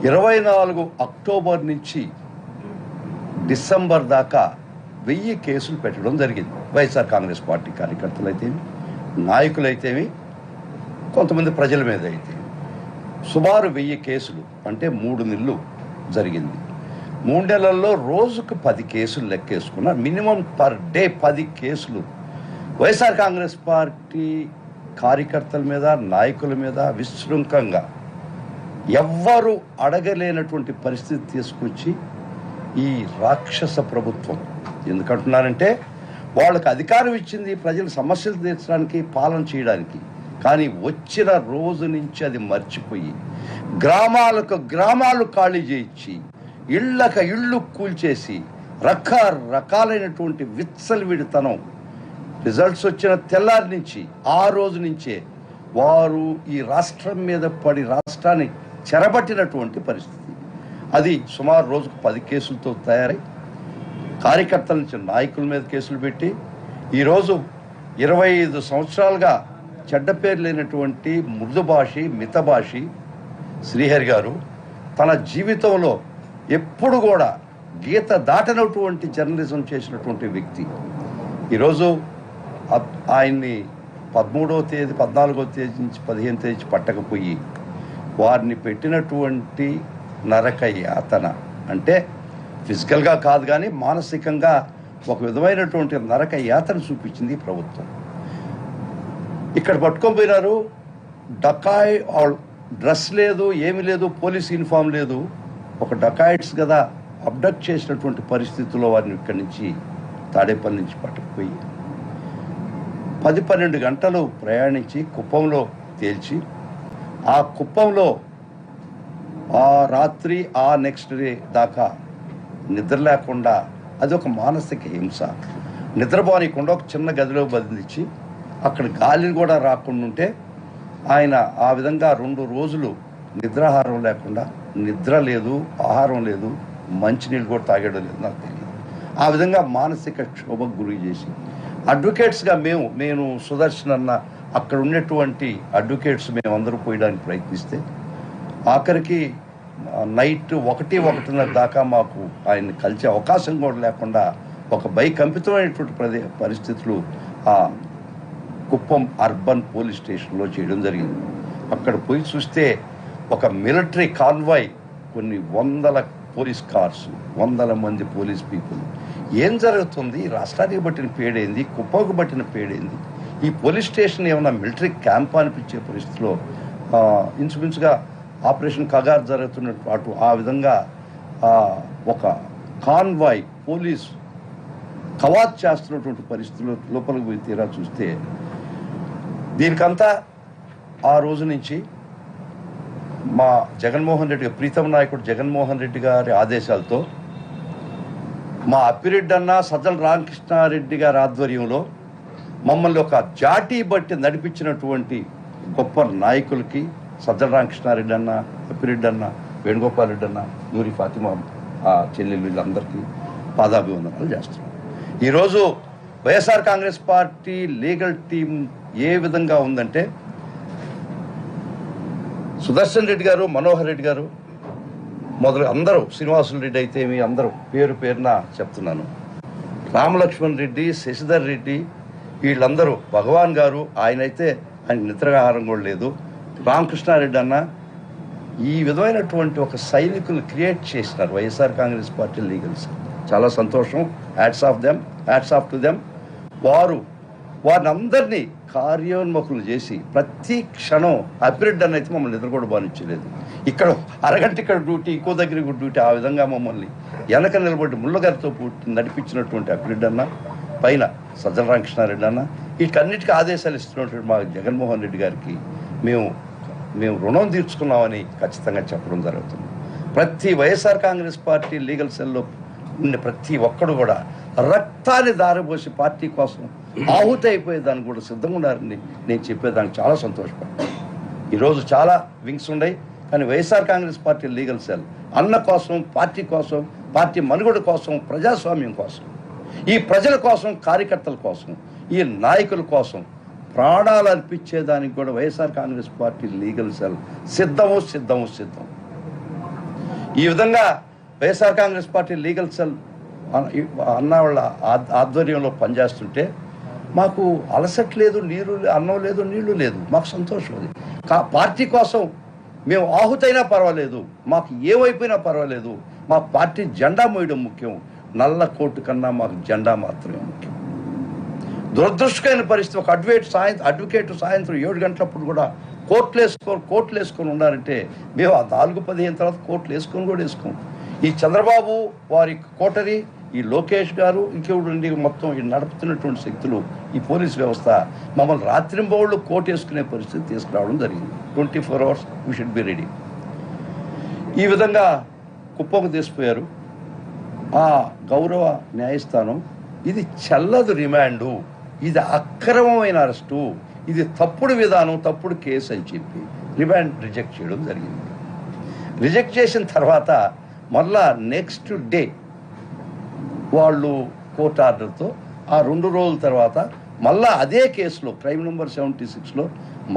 24 October నుంచి December దాకా 1000 కేసులు పెట్టడం జరిగింది. వైఎస్ఆర్ కాంగ్రెస్ పార్టీ కార్యకర్తలు అయితేమి, నాయకులైతేమి, కొంతమంది ప్రజల మీద అయితే సుమారు 1000 కేసులు అంటే 3 నెలలు జరిగింది. 3 నెలల్లో రోజుకు 10 కేసులు లెక్కేసుకున్న మినిమం పర్ డే 10 కేసులు వైఎస్ఆర్ కాంగ్రెస్ పార్టీ కార్యకర్తల మీద, నాయకుల మీద విశృంఖంగా ఎవ్వరూ అడగలేనటువంటి పరిస్థితి తీసుకొచ్చి ఈ రాక్షస ప్రభుత్వం, ఎందుకంటున్నారంటే వాళ్ళకి అధికారం ఇచ్చింది ప్రజల సమస్యలు తీర్చడానికి, పాలన చేయడానికి. కానీ వచ్చిన రోజు నుంచి అది మర్చిపోయి గ్రామాలకు గ్రామాలు ఖాళీ చేయించి ఇళ్ళకు ఇళ్ళు కూల్చేసి రకరకాలైనటువంటి విచ్చలవిడితనం. రిజల్ట్స్ వచ్చిన తెల్లారి నుంచి ఆ రోజు నుంచే వారు ఈ రాష్ట్రం మీద పడి రాష్ట్రాన్ని చెరబట్టినటువంటి పరిస్థితి. అది సుమారు రోజుకు 10 కేసులతో తయారై కార్యకర్తల నుంచి నాయకుల మీద కేసులు పెట్టి ఈరోజు 25 సంవత్సరాలుగా చెడ్డ పేరు లేనటువంటి మృదుభాషి, మితభాషి శ్రీహరి గారు తన జీవితంలో ఎప్పుడు కూడా గీత దాటనటువంటి జర్నలిజం చేసినటువంటి వ్యక్తి. ఈరోజు ఆయన్ని 13వ తేదీ, 14వ తేదీ నుంచి 15వ తేదీ పట్టకపోయి వారిని పెట్టినటువంటి నరక యాతన అంటే ఫిజికల్గా కాదు కానీ మానసికంగా ఒక విధమైనటువంటి నరక యాతన చూపించింది ప్రభుత్వం. ఇక్కడ పట్టుకొని పోయినారు, డకాయ్ డ్రెస్ లేదు, ఏమి లేదు, పోలీస్ యూనిఫామ్ లేదు, ఒక డకాయిట్స్ కదా అబ్డక్ట్ చేసినటువంటి పరిస్థితుల్లో వారిని ఇక్కడి నుంచి తాడేపల్లి నుంచి పట్టుకుపోయి 10-12 గంటలు ప్రయాణించి కుప్పంలో తేల్చి ఆ కుప్పంలో ఆ రాత్రి ఆ నెక్స్ట్ డే దాకా నిద్ర లేకుండా, అది ఒక మానసిక హింస. నిద్రపోనీయకుండా ఒక చిన్న గదిలో బంధించి అక్కడ గాలిని కూడా రాకుండా ఉంటే ఆయన ఆ విధంగా 2 రోజులు నిద్రాహారం లేకుండా, నిద్ర లేదు, ఆహారం లేదు, మంచినీళ్ళు కూడా తాగడం లేదు, నాకు తెలియదు. ఆ విధంగా మానసిక క్షోభకు గురి చేసి అడ్వకేట్స్గా నేను సుదర్శన్ అన్న అక్కడ ఉన్నటువంటి అడ్వకేట్స్ మేమందరూ పోయడానికి ప్రయత్నిస్తే ఆఖరికి నైట్ 1-1:30 దాకా మాకు ఆయన్ని కలిసే అవకాశం కూడా లేకుండా ఒక భయకంపితమైనటువంటి పరిస్థితులు ఆ కుప్పం అర్బన్ పోలీస్ స్టేషన్లో చేయడం జరిగింది. అక్కడ పోయి చూస్తే ఒక మిలిటరీ కాన్వాయ్, కొన్ని 100 పోలీస్ కార్స్, 100 మంది పోలీస్ పీపుల్. ఏం జరుగుతుంది? రాష్ట్రానికి బట్టిన పేడైంది, కుప్పకు బట్టిన పేడైంది. ఈ పోలీస్ స్టేషన్ ఏమన్నా మిలిటరీ క్యాంప్ అనిపించే పరిస్థితిలో ఇంచుమించుగా ఆపరేషన్ కగార్ జరుగుతున్నట్టు అటు ఆ విధంగా ఒక కాన్వాయ్ పోలీస్ కవాత్ చేస్తున్నటువంటి పరిస్థితుల్లో లోపలికి పోయి తీరా చూస్తే దీనికంతా ఆ రోజు నుంచి మా జగన్మోహన్ రెడ్డి, ప్రీతం నాయకుడు జగన్మోహన్ రెడ్డి గారి ఆదేశాలతో మా అప్పిరెడ్డి అన్న, సజ్జల రామకృష్ణారెడ్డి గారి ఆధ్వర్యంలో మమ్మల్ని ఒక జాటీ బట్టి నడిపించినటువంటి గొప్ప నాయకులకి, సజ్జల రామకృష్ణారెడ్డి అన్న, అప్పిరెడ్డి అన్న, వేణుగోపాల్ రెడ్డి అన్న, నూరి ఫాతిమా ఆ చెల్లెలు, వీళ్ళందరికీ పాదాభివందనాలు చేస్తున్నాం. ఈరోజు YSR Congress party legal team ఏ విధంగా ఉందంటే సుదర్శన్ రెడ్డి గారు, మనోహర్ రెడ్డి గారు మొదలు అందరూ, శ్రీనివాసులు రెడ్డి అయితే మీ అందరూ పేరు పేరున చెప్తున్నాను, రామలక్ష్మణ్ రెడ్డి, శశిధర్ రెడ్డి, వీళ్ళందరూ, భగవాన్ గారు, ఆయనైతే ఆయన నిద్రాహారం కూడా లేదు, రామకృష్ణారెడ్డి అన్న, ఈ విధమైనటువంటి ఒక సైనికులు క్రియేట్ చేసినారు వైఎస్ఆర్ కాంగ్రెస్ పార్టీ లీగల్స్. చాలా సంతోషం. Hats off to them. వారిని అందరినీ కార్యోన్ముఖులు చేసి ప్రతి క్షణం అప్పిరెడ్డి అన్న అయితే మమ్మల్ని నిద్ర కూడా బానించలేదు. ఇక్కడ అరగంట ఇక్కడ డ్యూటీ, ఇంకో దగ్గర డ్యూటీ, ఆ విధంగా మమ్మల్ని వెనక నిలబడి ముళ్ళగారితో నడిపించినటువంటి అప్పిరెడ్డి అన్న, పైన సజ్జల రామకృష్ణారెడ్డి అన్న, వీటన్నిటికీ ఆదేశాలు ఇస్తున్నటువంటి మా జగన్మోహన్ రెడ్డి గారికి మేము రుణం తీర్చుకున్నామని ఖచ్చితంగా చెప్పడం జరుగుతుంది. ప్రతి వైఎస్ఆర్ కాంగ్రెస్ పార్టీ లీగల్ సెల్లో ఉన్న ప్రతి ఒక్కడు కూడా రక్తాన్ని దారబోసి పార్టీ కోసం ఆహుతి అయిపోయేదానికి కూడా సిద్ధంగా ఉన్నారని నేను చెప్పేదానికి చాలా సంతోషపడ్డాను. ఈరోజు చాలా వింగ్స్ ఉన్నాయి, కానీ YSR Congress party legal cell అన్న కోసం, పార్టీ కోసం, పార్టీ మనుగడ కోసం, ప్రజాస్వామ్యం కోసం, ఈ ప్రజల కోసం, కార్యకర్తల కోసం, ఈ నాయకుల కోసం ప్రాణాలు అర్పించేదానికి కూడా YSR Congress party legal cell సిద్ధం. ఈ విధంగా YSR Congress party legal cell అన్న వాళ్ళ ఆధ్వర్యంలో పనిచేస్తుంటే మాకు అలసట లేదు, నీరు అన్నం లేదు, నీళ్లు లేదు. మాకు సంతోషం అది. పార్టీ కోసం మేము ఆహుతైనా పర్వాలేదు, మాకు ఏమైపోయినా పర్వాలేదు, మా పార్టీ జెండా మోయడం ముఖ్యం. నల్ల కోటు కన్నా మాకు జెండా మాత్రమే ముఖ్యం. దురదృష్టమైన పరిస్థితి. ఒక అడ్వకేట్ సాయంత్రం 7 గంటలప్పుడు కూడా కోర్టులు వేసుకొని ఉన్నారంటే మేము ఆ 4-15 తర్వాత కోర్టులు వేసుకొని కూడా వేసుకోం. ఈ చంద్రబాబు వారి కోటరి, ఈ లోకేష్ గారు, ఇంకెవడండి మొత్తం ఈ నడుపుతున్నటువంటి శక్తులు, ఈ పోలీస్ వ్యవస్థ మమ్మల్ని రాత్రింబౌళ్ళు కోర్టు వేసుకునే పరిస్థితి తీసుకురావడం జరిగింది. 24 hours we should be ready. ఈ విధంగా కుప్పకు తీసిపోయారు. ఆ గౌరవ న్యాయస్థానం ఇది చెల్లదు రిమాండు, ఇది అక్రమమైన అరెస్టు, ఇది తప్పుడు విధానం, తప్పుడు కేసు అని చెప్పి రిమాండ్ రిజెక్ట్ చేయడం జరిగింది. రిజెక్ట్ చేసిన తర్వాత మళ్ళా నెక్స్ట్ డే వాళ్ళు కోర్టు ఆర్డర్తో ఆ 2 రోజుల తర్వాత మళ్ళా అదే కేసులో క్రైమ్ నెంబర్ 76లో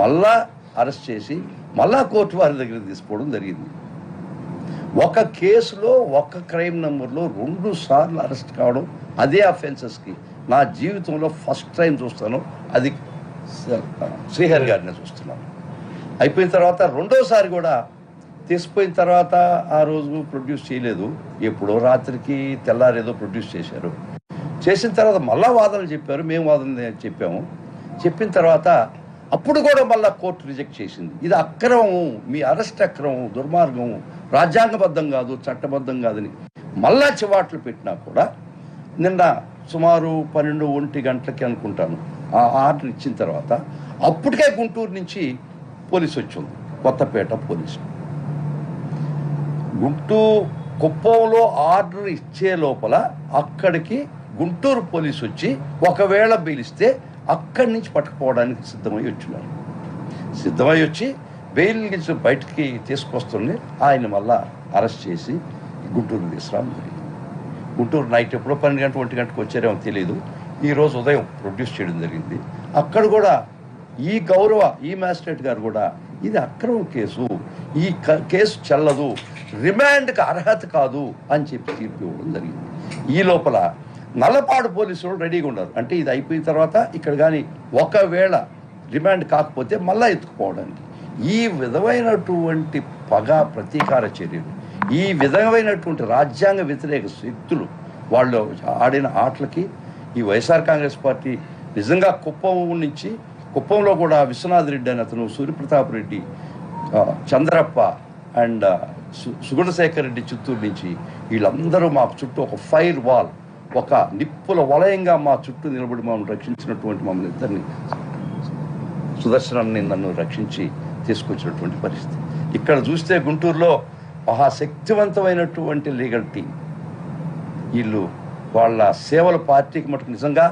మళ్ళా అరెస్ట్ చేసి మళ్ళా కోర్టు వారి దగ్గర తీసుకోవడం జరిగింది. ఒక కేసులో ఒక క్రైమ్ నెంబర్లో 2 సార్లు అరెస్ట్ కావడం, అదే అఫెన్సెస్కి నా జీవితంలో ఫస్ట్ టైం చూస్తాను. అది శ్రీహరి గారిని చూస్తున్నాను. అయిపోయిన తర్వాత రెండోసారి కూడా తీసిపోయిన తర్వాత ఆ రోజు ప్రొడ్యూస్ చేయలేదు, ఎప్పుడో రాత్రికి తెల్లారేదో ప్రొడ్యూస్ చేశారు. చేసిన తర్వాత మళ్ళా వాదనలు చెప్పారు, మేము వాదన చెప్పాము. చెప్పిన తర్వాత అప్పుడు కూడా మళ్ళీ కోర్టు రిజెక్ట్ చేసింది. ఇది అక్రమము, మీ అరెస్ట్ అక్రమం, దుర్మార్గము, రాజ్యాంగబద్ధం కాదు, చట్టబద్ధం కాదని మళ్ళా చివాట్లు పెట్టినా కూడా నిన్న సుమారు 12-1 గంటలకి అనుకుంటాను ఆ ఆర్డర్ ఇచ్చిన తర్వాత అప్పటికే గుంటూరు నుంచి పోలీసు వచ్చింది, కొత్తపేట పోలీసు. కుప్పంలో ఆర్డర్ ఇచ్చే లోపల అక్కడికి గుంటూరు పోలీసు వచ్చి ఒకవేళ బెయిలిస్తే అక్కడి నుంచి పట్టుకుపోవడానికి సిద్ధమై వచ్చినారు. సిద్ధమై వచ్చి బెయిల్ నుంచి బయటికి తీసుకొస్తుండే ఆయన మళ్ళా అరెస్ట్ చేసి గుంటూరు తీసుకురావడం జరిగింది. గుంటూరు నైట్ ఎప్పుడో 12 గంటలు 1 గంటకు వచ్చారేమో తెలియదు, ఈరోజు ఉదయం ప్రొడ్యూస్ చేయడం జరిగింది. అక్కడ కూడా ఈ మ్యాజిస్ట్రేట్ గారు కూడా ఇది అక్రమ కేసు, ఈ కేసు చెల్లదు, రిమాండ్కి అర్హత కాదు అని చెప్పి తీర్పు ఇవ్వడం జరిగింది. ఈ లోపల నల్లపాడు పోలీసులు రెడీగా ఉన్నారు. అంటే ఇది అయిపోయిన తర్వాత ఇక్కడ కానీ ఒకవేళ రిమాండ్ కాకపోతే మళ్ళా ఎత్తుకుపోవడానికి. ఈ విధమైనటువంటి ప్రతీకార చర్యలు, ఈ విధమైనటువంటి రాజ్యాంగ వ్యతిరేక శక్తులు వాళ్ళు ఆడిన ఆటలకి ఈ వైఎస్ఆర్ కాంగ్రెస్ పార్టీ నిజంగా కుప్పంలో కూడా విశ్వనాథ్ రెడ్డి అని అతను, సూర్యప్రతాప్ రెడ్డి, చంద్రప్ప అండ్ సుగుణశేఖర్ రెడ్డి చిత్తూరు నుంచి వీళ్ళందరూ మా చుట్టూ ఒక ఫైర్ వాల్, ఒక నిప్పుల వలయంగా మా చుట్టూ నిలబడి మమ్మల్ని రక్షించినటువంటి మమ్మల్ని ఇద్దరిని, సుదర్శనాన్ని నన్ను రక్షించి తీసుకొచ్చినటువంటి పరిస్థితి. ఇక్కడ చూస్తే గుంటూరులో మహాశక్తివంతమైనటువంటి లీగల్ టీం, వీళ్ళు వాళ్ళ సేవల పార్టీకి మటుకు నిజంగా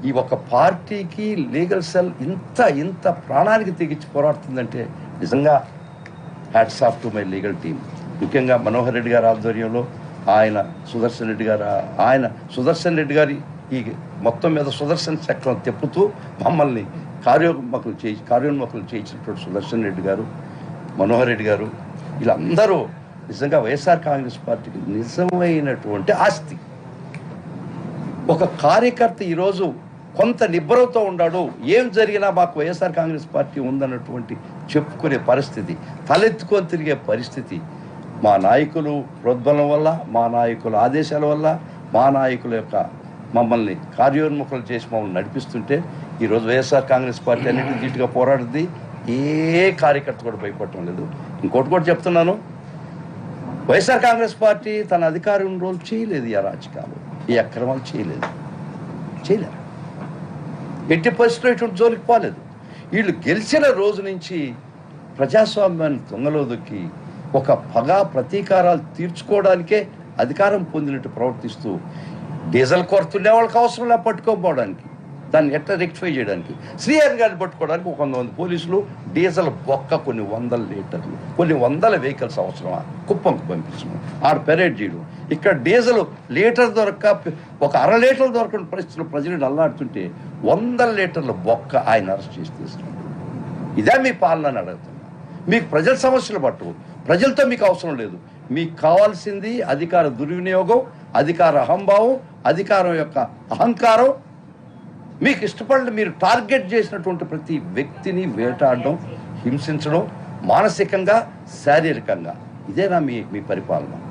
ఈ ఒక పార్టీకి లీగల్ సెల్ ఇంత ప్రాణానికి తెగించి పోరాడుతుందంటే నిజంగా hats off to my legal team. ముఖ్యంగా మనోహర్ రెడ్డి గారి ఆధ్వర్యంలో ఆయన సుదర్శన్ రెడ్డి గారి ఈ మొత్తం మీద సుదర్శన్ చక్రం తిప్పుతూ మమ్మల్ని కార్యోన్ముఖులు చేయించినటువంటి సుదర్శన్ రెడ్డి గారు, మనోహర్ రెడ్డి గారు, వీళ్ళందరూ నిజంగా వైఎస్ఆర్ కాంగ్రెస్ పార్టీకి నిజమైనటువంటి ఆస్తి. ఒక కార్యకర్త ఈరోజు కొంత నిబ్బరంతో ఉన్నాడు, ఏం జరిగినా మాకు వైఎస్ఆర్ కాంగ్రెస్ పార్టీ ఉందన్నటువంటి చెప్పుకునే పరిస్థితి, తలెత్తుకొని తిరిగే పరిస్థితి మా నాయకులు ప్రోద్బలం వల్ల, మా నాయకుల ఆదేశాల వల్ల, మా నాయకుల యొక్క మమ్మల్ని కార్యోన్ముఖులు చేసి మమ్మల్ని నడిపిస్తుంటే ఈరోజు వైఎస్ఆర్ కాంగ్రెస్ పార్టీ అన్నింటినీ ధీటుగా పోరాడుతుంది. ఏ కార్యకర్త కూడా భయపడటం లేదు. ఇంకోటి కూడా చెప్తున్నాను, వైఎస్ఆర్ కాంగ్రెస్ పార్టీ తన అధికారం రోజు చేయలేదు ఈ అరాచకాలు, ఈ అక్రమాలు చేయలేదు. ఎట్టి పరిస్థితుల్లో ఇటువంటి జోలికి పోలేదు. వీళ్ళు గెలిచిన రోజు నుంచి ప్రజాస్వామ్యాన్ని తొంగలో దొక్కి ఒక ప్రతీకారాలు తీర్చుకోవడానికే అధికారం పొందినట్టు ప్రవర్తిస్తూ డీజిల్ కొరత ఉండే వాళ్ళకి అవసరం లే పట్టుకోకపోవడానికి, దాన్ని ఎట్లా రెక్టిఫై చేయడానికి, శ్రీహరి గారిని పట్టుకోవడానికి 100 పోలీసులు, డీజిల్ బొక్క కొన్ని 100 లీటర్లు, కొన్ని 100 వెహికల్స్ అవసరమా కుప్పంకు పంపించడం, ఆడ పెరేడ్ చేయడం. ఇక్కడ డీజిల్ లీటర్ దొరక్క ఒక 1/2 లీటర్లు దొరకని పరిస్థితులు ప్రజలు అల్లాడుతుంటే 100 లీటర్ల బొక్క ఆయన అరెస్ట్ చేసి తీసుకున్నాడు. ఇదే మీ పాలన అని అడుగుతున్నా. మీకు ప్రజల సమస్యలు పట్టు, ప్రజలతో మీకు అవసరం లేదు, మీకు కావాల్సింది అధికార దుర్వినియోగం, అధికార అహంభావం, అధికారం యొక్క అహంకారం. మీకు ఇష్టపడిన మీరు టార్గెట్ చేసినటువంటి ప్రతి వ్యక్తిని వేటాడడం, హింసించడం, మానసికంగా, శారీరకంగా. ఇదేనా మీ పరిపాలన?